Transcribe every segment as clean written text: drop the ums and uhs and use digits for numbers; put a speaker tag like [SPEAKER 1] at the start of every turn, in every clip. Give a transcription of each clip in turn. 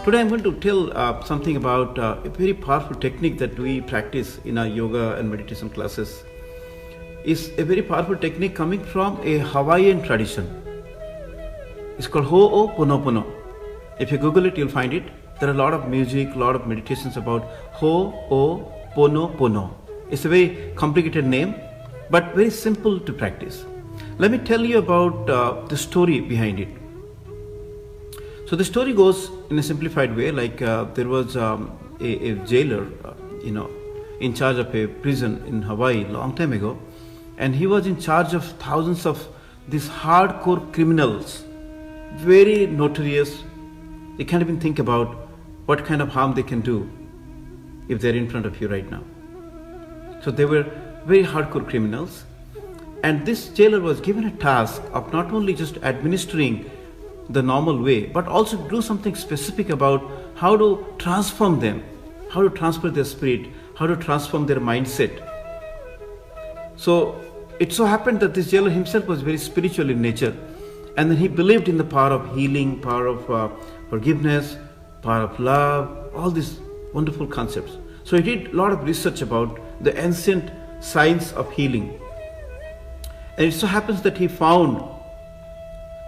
[SPEAKER 1] Today I'm going to tell something about a very powerful technique that we practice in our yoga and meditation classes. It's a very powerful technique coming from a Hawaiian tradition. It's called Hooponopono. If you Google it, you'll find it. There are a lot of music, a lot of meditations about Hooponopono. It's a very complicated name, but very simple to practice. Let me tell you about the story behind it. So the story goes in a simplified way, like there was a jailer, in charge of a prison in Hawaii long time ago, and he was in charge of thousands of these hardcore criminals, very notorious. You can't even think about what kind of harm they can do if they're in front of you right now. So they were very hardcore criminals, and this jailer was given a task of not only just administering the normal way, but also do something specific about how to transform them, how to transfer their spirit, how to transform their mindset. So it so happened that this jailer himself was very spiritual in nature, and then he believed in the power of healing, power of forgiveness, power of love, all these wonderful concepts. So he did a lot of research about the ancient science of healing. And it so happens that he found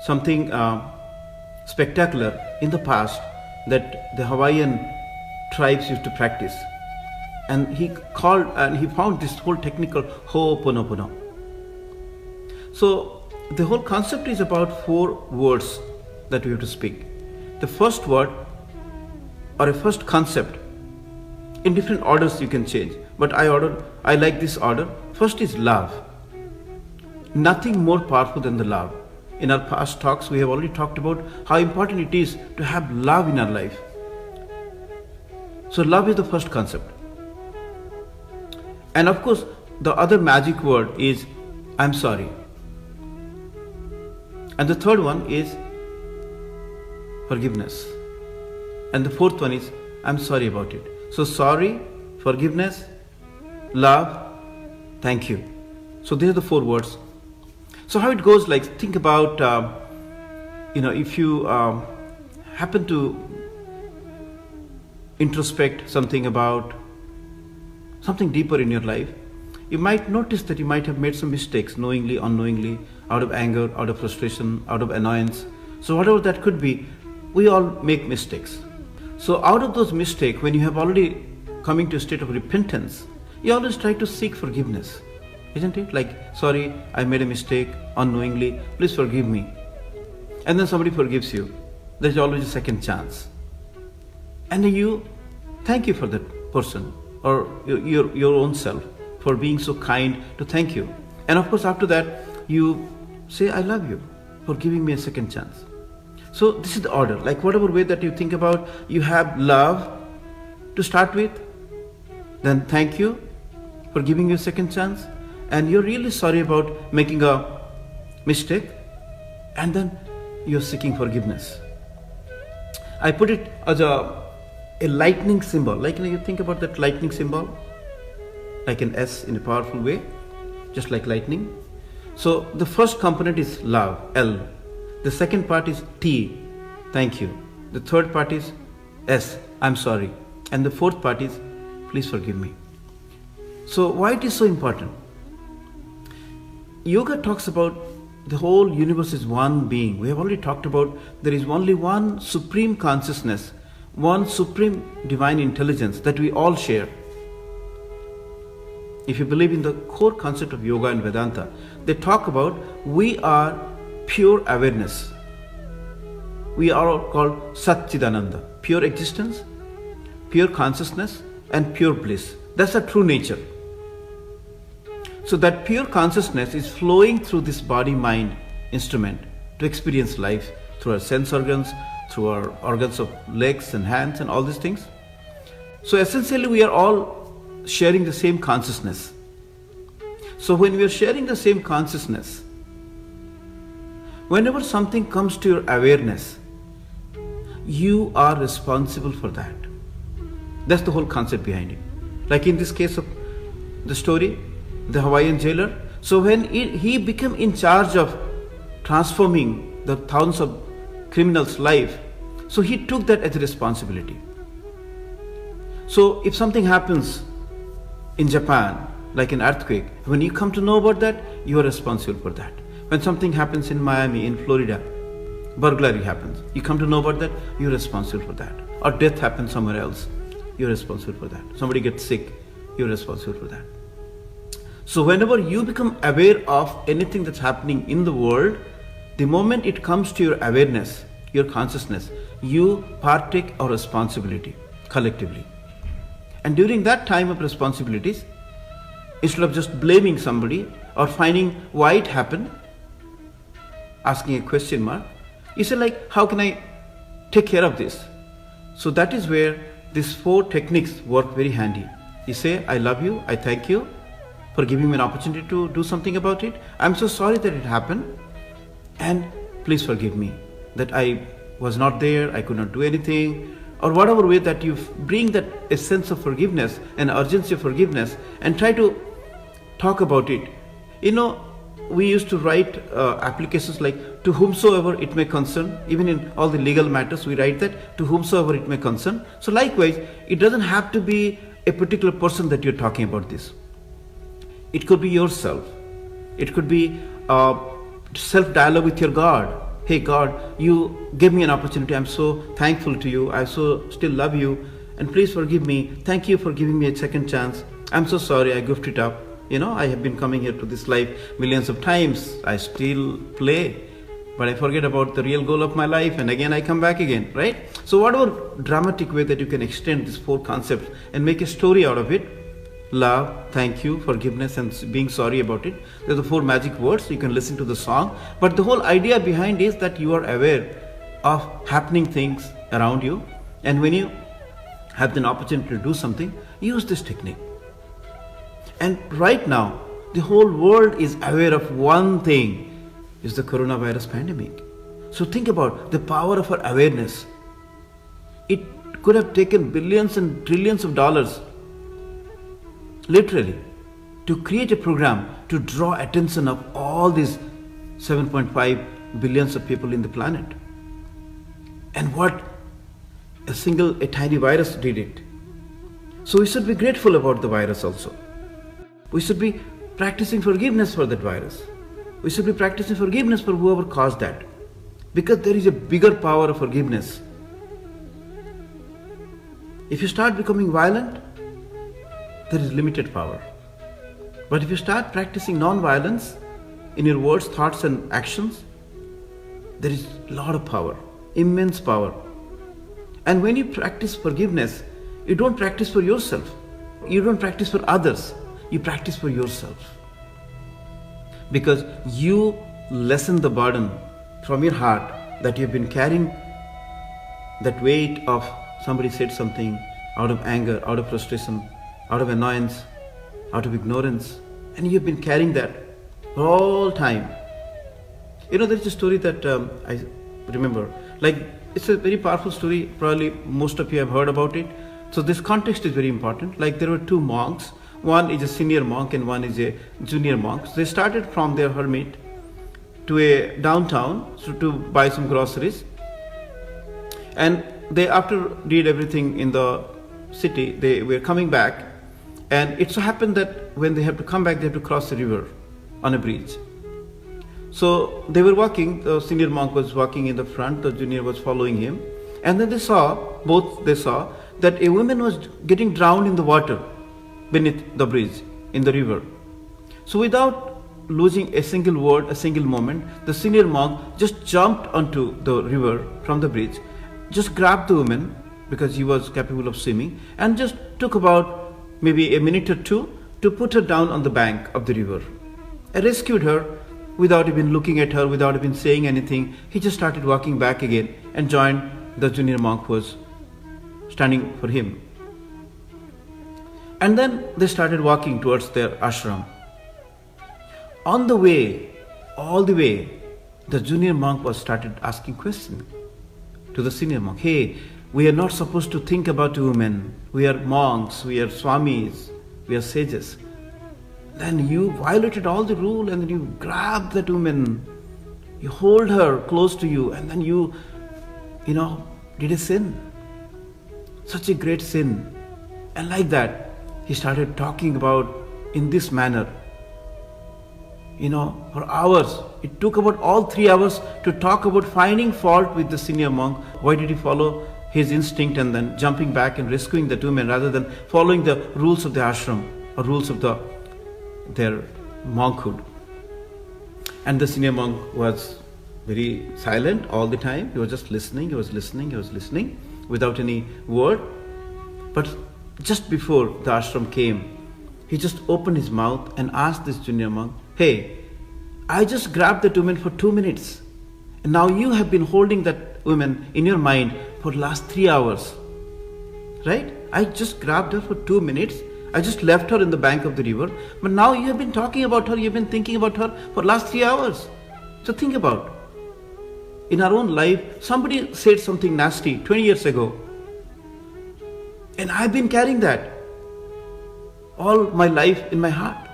[SPEAKER 1] something spectacular in the past that the Hawaiian tribes used to practice. And he found this whole technique called Hooponopono. So the whole concept is about 4 words that we have to speak. The first word or a first concept, in different orders you can change, but I like this order. First is love. Nothing more powerful than the love. In our past talks, we have already talked about how important it is to have love in our life. So love is the first concept. And of course, the other magic word is I'm sorry. And the third one is forgiveness. And the fourth one is I'm sorry about it. So sorry, forgiveness, love, thank you. So these are the 4 words. So how it goes, like think about, if you happen to introspect something about something deeper in your life, you might notice that you might have made some mistakes, knowingly, unknowingly, out of anger, out of frustration, out of annoyance. So whatever that could be, we all make mistakes. So out of those mistakes, when you have already coming to a state of repentance, you always try to seek forgiveness. Isn't it? Like, sorry, I made a mistake unknowingly, please forgive me. And then somebody forgives you. There's always a second chance. And then you thank you for that person or your own self for being so kind to thank you. And of course, after that, you say, I love you for giving me a second chance. So this is the order. Like whatever way that you think about, you have love to start with, then thank you for giving you a second chance, and you're really sorry about making a mistake, and then you're seeking forgiveness. I put it as a lightning symbol. Like you think about that lightning symbol, like an S in a powerful way, just like lightning. So the first component is love, L. The second part is T, thank you. The third part is S, I'm sorry. And the fourth part is please forgive me. So why it is so important? Yoga talks about the whole universe is one being. We have already talked about there is only one supreme consciousness, one supreme divine intelligence that we all share. If you believe in the core concept of yoga and Vedanta, they talk about we are pure awareness. We are all called Satchidananda, pure existence, pure consciousness, and pure bliss. That's our true nature. So that pure consciousness is flowing through this body-mind instrument to experience life through our sense organs, through our organs of legs and hands and all these things. So essentially we are all sharing the same consciousness. So when we are sharing the same consciousness, whenever something comes to your awareness, you are responsible for that. That's the whole concept behind it. Like in this case of the story, the Hawaiian jailer. So when he became in charge of transforming the thousands of criminals' life, So he took that as a responsibility. So if something happens in Japan, like an earthquake, when you come to know about that, you are responsible for that. When something happens in Miami, in Florida, burglary happens, you come to know about that, you're responsible for that. Or death happens somewhere else, you're responsible for that. Somebody gets sick, you're responsible for that. So whenever you become aware of anything that's happening in the world, the moment it comes to your awareness, your consciousness, you partake of responsibility collectively. And during that time of responsibilities, instead of just blaming somebody or finding why it happened, asking a question mark, you say like, how can I take care of this? So that is where these 4 techniques work very handy. You say, I love you, I thank you for giving me an opportunity to do something about it. I'm so sorry that it happened, and please forgive me that I was not there, I could not do anything, or whatever way that you bring that a sense of forgiveness and urgency of forgiveness and try to talk about it. You know, we used to write applications like to whomsoever it may concern. Even in all the legal matters, we write that to whomsoever it may concern. So likewise, it doesn't have to be a particular person that you're talking about this. It could be yourself. It could be self-dialogue with your God. Hey God, you gave me an opportunity. I'm so thankful to you. I so still love you. And please forgive me. Thank you for giving me a second chance. I'm so sorry I goofed it up. You know, I have been coming here to this life millions of times. I still play, but I forget about the real goal of my life, and again I come back again, right? So whatever dramatic way that you can extend these 4 concepts and make a story out of it, love, thank you, forgiveness, and being sorry about it. They're the 4 magic words. You can listen to the song, but the whole idea behind is that you are aware of happening things around you, and when you have an opportunity to do something, use this technique. And right now, the whole world is aware of one thing, is the coronavirus pandemic. So think about the power of our awareness. It could have taken billions and trillions of dollars, literally, to create a program to draw attention of all these 7.5 billions of people in the planet. And what a tiny virus did it. So we should be grateful about the virus also. We should be practicing forgiveness for that virus. We should be practicing forgiveness for whoever caused that. Because there is a bigger power of forgiveness. If you start becoming violent, there is limited power. But if you start practicing non-violence in your words, thoughts and actions, there is a lot of power, immense power. And when you practice forgiveness, you don't practice for yourself. You don't practice for others. You practice for yourself. Because you lessen the burden from your heart that you've been carrying, that weight of somebody said something out of anger, out of frustration, out of annoyance, out of ignorance, and you've been carrying that all time. You know, there's a story that I remember. Like, it's a very powerful story. Probably most of you have heard about it. So this context is very important. Like, there were 2 monks. One is a senior monk and one is a junior monk. So they started from their hermit to a downtown to buy some groceries. And they, after did everything in the city, they were coming back. And it so happened that when they have to come back, they have to cross a river on a bridge. So they were walking, the senior monk was walking in the front, the junior was following him. And then they saw that a woman was getting drowned in the water beneath the bridge, in the river. So without losing a single word, a single moment, the senior monk just jumped onto the river from the bridge, just grabbed the woman, because he was capable of swimming, and just took about maybe a minute or 2 to put her down on the bank of the river. And rescued her without even looking at her, without even saying anything. He just started walking back again and joined the junior monk who was standing for him. And then they started walking towards their ashram. On the way, all the way, the junior monk was started asking questions to the senior monk. Hey, we are not supposed to think about women. We are monks, we are swamis, we are sages. Then you violated all the rule, and then you grab that woman, you hold her close to you, and then you did a sin, such a great sin. And like that, he started talking about in this manner. For hours. It took about all 3 hours to talk about finding fault with the senior monk. Why did he follow his instinct and then jumping back and rescuing the 2 men rather than following the rules of the ashram or rules of their monkhood? And the senior monk was very silent all the time. He was just listening, he was listening without any word. But just before the ashram came, he just opened his mouth and asked this junior monk, "Hey, I just grabbed that woman for 2 minutes. And now you have been holding that woman in your mind for the last 3 hours. Right? I just grabbed her for 2 minutes. I just left her in the bank of the river. But now you have been talking about her, you have been thinking about her for the last 3 hours. So think about, in our own life, somebody said something nasty 20 years ago. And I've been carrying that all my life in my heart.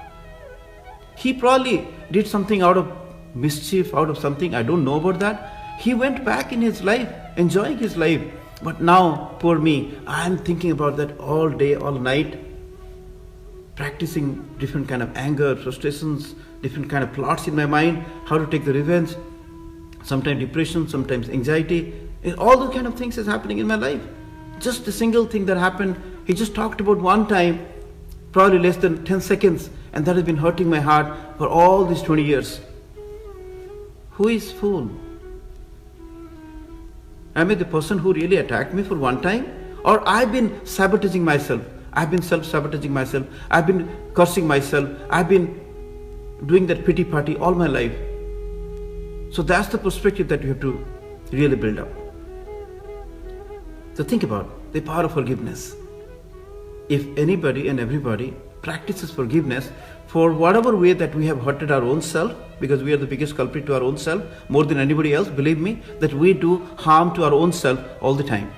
[SPEAKER 1] He probably did something out of mischief, out of something, I don't know about that. He went back in his life, enjoying his life. But now, poor me, I'm thinking about that all day, all night, practicing different kind of anger, frustrations, different kind of plots in my mind, how to take the revenge, sometimes depression, sometimes anxiety. All those kind of things is happening in my life. Just a single thing that happened, he just talked about one time, probably less than 10 seconds, and that has been hurting my heart for all these 20 years. Who is fool? Am I the person who really attacked me for one time? Or I've been sabotaging myself? I've been self-sabotaging myself. I've been cursing myself. I've been doing that pity party all my life. So that's the perspective that you have to really build up. So think about the power of forgiveness. If anybody and everybody practices forgiveness for whatever way that we have hurted our own self, because we are the biggest culprit to our own self, more than anybody else, believe me, that we do harm to our own self all the time.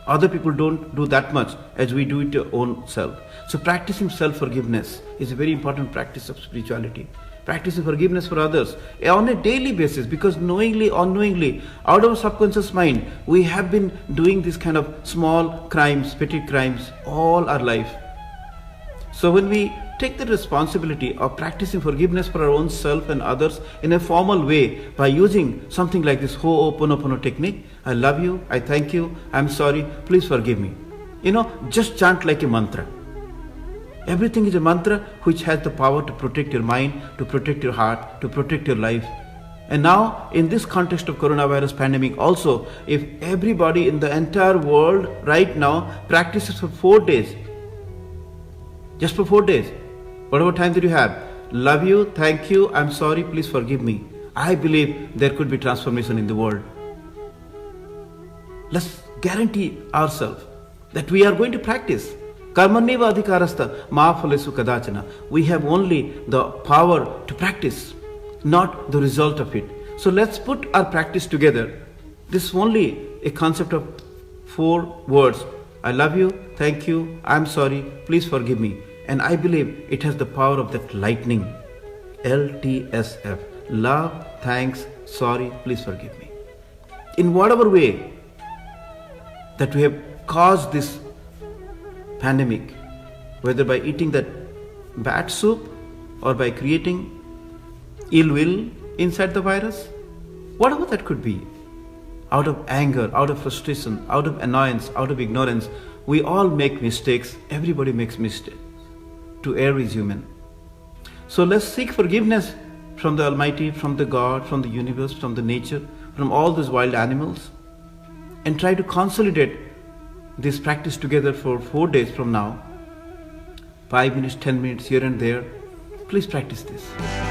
[SPEAKER 1] Other people don't do that much as we do it to our own self. So practicing self-forgiveness is a very important practice of spirituality. Practicing forgiveness for others on a daily basis, because knowingly, unknowingly, out of our subconscious mind, we have been doing this kind of small crimes, petty crimes all our life. So when we take the responsibility of practicing forgiveness for our own self and others in a formal way by using something like this Hooponopono technique, I love you, I thank you, I'm sorry, please forgive me. Just chant like a mantra. Everything is a mantra which has the power to protect your mind, to protect your heart, to protect your life. And now, in this context of coronavirus pandemic also, if everybody in the entire world right now practices for 4 days, just for 4 days, whatever time that you have, love you, thank you, I'm sorry, please forgive me, I believe there could be transformation in the world. Let's guarantee ourselves that we are going to practice. Karmaneva adhikarastha ma phalesu kadachana. We have only the power to practice, not the result of it. So let's put our practice together. This is only a concept of 4 words. I love you, thank you, I'm sorry, please forgive me. And I believe it has the power of that lightning. LTSF. Love, thanks, sorry, please forgive me. In whatever way that we have caused this pandemic, whether by eating that bad soup or by creating ill will inside the virus, whatever that could be, out of anger, out of frustration, out of annoyance, out of ignorance, we all make mistakes. Everybody makes mistakes. To err is human. So let's seek forgiveness from the Almighty, from the God, from the universe, from the nature, from all those wild animals, and try to consolidate this practice together for 4 days from now. 5 minutes, 10 minutes here and there. Please practice this.